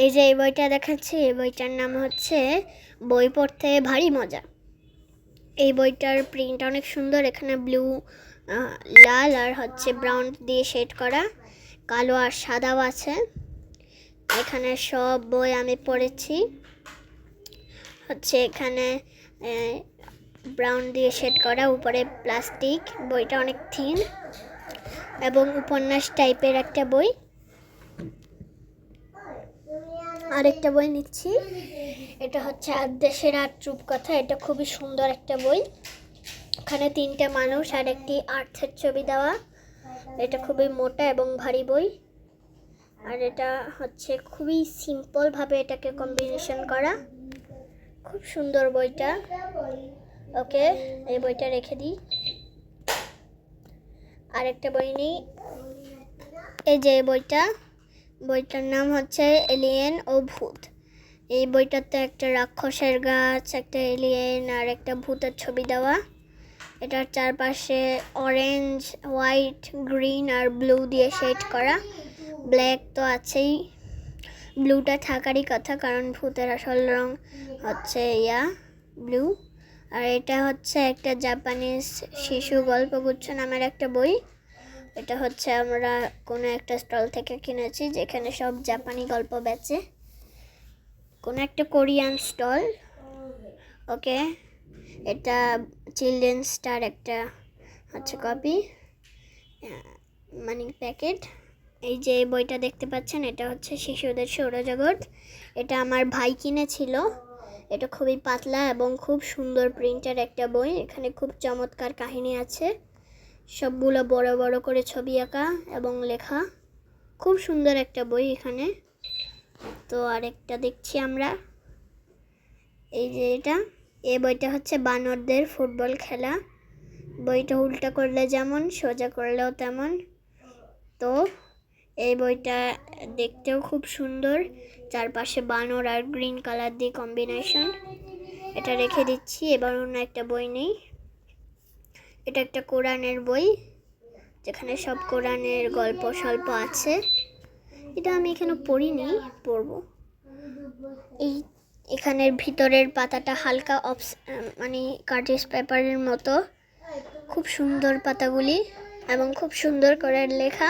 এই যে এই বইটা দেখাচ্ছি, এই বইটার নাম হচ্ছে বই পড়তে ভারী মজা। এই বইটার প্রিন্ট অনেক সুন্দর। এখানে ব্লু, লাল আর হচ্ছে ব্রাউন দিয়ে শেড করা, কালো আর সাদাও আছে। এখানে সব বই আমি পড়েছি। হচ্ছে এখানে ব্রাউন দিয়ে শেড করা, উপরে প্লাস্টিক। বইটা অনেক থিন এবং উপন্যাস টাইপের একটা বই। আরেকটা বই নিচ্ছি, এটা হচ্ছে আদেশের আর রূপকথা। এটা খুবই সুন্দর একটা বই। এখানে 3টে মানুষ আর একটি আর্থের ছবি দেওয়া। এটা খুবই মোটা এবং ভারী বই। আর এটা হচ্ছে খুবই সিম্পল ভাবে এটাকে কম্বিনেশন করা। খুব সুন্দর বইটা। ওকে, এই বইটা রেখে দিই। আরেকটা বই নিই। এই যে বইটার নাম হচ্ছে এলিয়েন ও ভূত। এই বইটাতে একটা রাক্ষসের গাছ, একটা এলিয়েন আর একটা ভূতের ছবি দেওয়া। এটার চারপাশে অরেঞ্জ, হোয়াইট, গ্রিন আর ব্লু দিয়ে শেড করা। ব্ল্যাক তো আছেই, ব্লুটা থাকারই কথা, কারণ ভূতের আসল রং হচ্ছে ব্লু। আর এটা হচ্ছে একটা জাপানিজ শিশু গল্পগুচ্ছ নামের একটা বই। এটা হচ্ছে আমরা কোনো একটা স্টল থেকে কিনেছি, যেখানে সব জাপানি গল্প বেচে। কোনো একটা কোরিয়ান স্টল। ওকে, এটা চিলড্রেন্স স্টার একটা হচ্ছে কপি, মানি প্যাকেট। এই যে বইটা দেখতে পাচ্ছেন, এটা হচ্ছে শিশুদের সৌরজগৎ। এটা আমার ভাই কিনেছিল। এটা খুবই পাতলা এবং খুব সুন্দর প্রিন্টের একটা বই। এখানে খুব চমৎকার কাহিনী আছে, সবগুলো বড় বড় করে ছবি আঁকা এবং লেখা। খুব সুন্দর একটা বই এখানে। তো আরেকটা দেখছি আমরা, এই যে এই বইটা হচ্ছে বানরদের ফুটবল খেলা। বইটা উল্টা করলে যেমন, সোজা করলেও তেমন। তো এই বইটা দেখতেও খুব সুন্দর, চারপাশে বানর আর গ্রিন কালার দিয়ে কম্বিনেশন। এটা রেখে দিচ্ছি। এবার অন্য একটা বই নেই। এটা একটা কোরআনের বই, যেখানে সব কোরআনের গল্প স্বল্প আছে। এটা আমি এখানে পড়িনি, পড়বো। এখানের ভিতরের পাতাটা হালকা মানে কার্টিজ পেপারের মতো। খুব সুন্দর পাতাগুলি এবং খুব সুন্দর করে লেখা।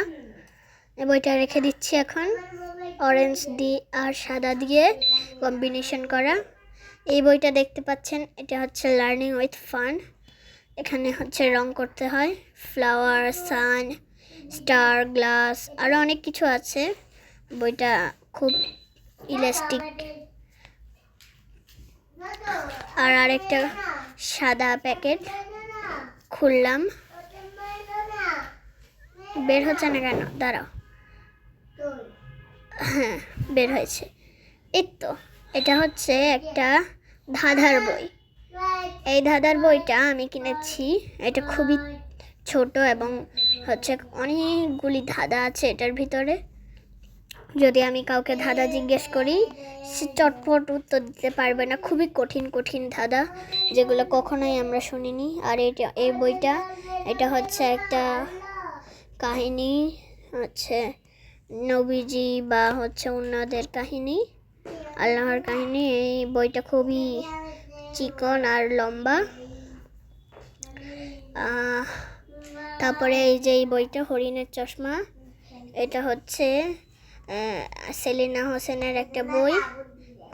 এই বইটা রেখে দিচ্ছি এখন। অরেঞ্জ দিয়ে আর সাদা দিয়ে কম্বিনেশন করা। এই বইটা দেখতে পাচ্ছেন, এটা হচ্ছে লার্নিং উইথ ফান। এখানে হচ্ছে রং করতে হয়, ফ্লাওয়ার, সান, স্টার, গ্লাস আরও অনেক কিছু আছে। বইটা খুব ইলাস্টিক। আর আরেকটা সাদা প্যাকেট খুললাম, বের হচ্ছে না কেন, দাঁড়াও। হ্যাঁ, বের হয়েছে। এই তো, এটা হচ্ছে একটা ধাঁধার বই। এই ধাঁধার বইটা আমি কিনেছি। এটা খুবই ছোট এবং হচ্ছে অনেকগুলি ধাঁধা আছে এটার ভিতরে। যদি আমি কাউকে ধাঁধা জিজ্ঞেস করি, সে চটপট উত্তর দিতে পারবে না। খুবই কঠিন কঠিন ধাঁধা, যেগুলো কখনোই আমরা শুনিনি। আর এই বইটা, এটা হচ্ছে একটা কাহিনী, হচ্ছে নবীজি বা হচ্ছে অন্যদের কাহিনী, আল্লাহর কাহিনী। এই বইটা খুবই চিকন আর লম্বা। তারপরে এই যে এই বইটা হরিণের চশমা। এটা হচ্ছে সেলিনা হোসেনের একটা বই,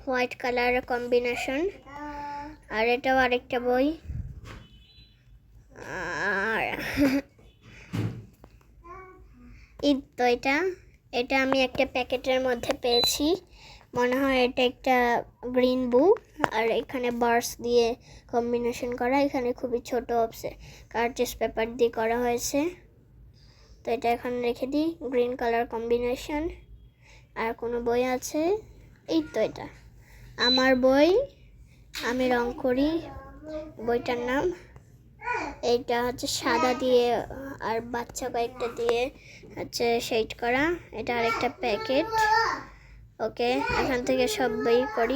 হোয়াইট কালার কম্বিনেশন। আর এটাও আরেকটা বই। আর ঈদ তো এটা আমি একটা প্যাকেটের মধ্যে পেয়েছি, মনে হয় এটা একটা গ্রিন বুক। আর এখানে বার্ডস দিয়ে কম্বিনেশন করা। এখানে খুবই ছোট কার্টিজ পেপার দিয়ে করা হয়েছে। তো এটা এখন রেখে দিই। Green colour combination. আর কোনো বই আছে? এই তো, এটা আমার বই, আমি রং করি। বইটার নাম, এইটা হচ্ছে সাদা দিয়ে আর বাচ্চা কয়েকটা দিয়ে হচ্ছে শেড করা। এটা আরেকটা প্যাকেট। ওকে, এখান থেকে সব বই করি।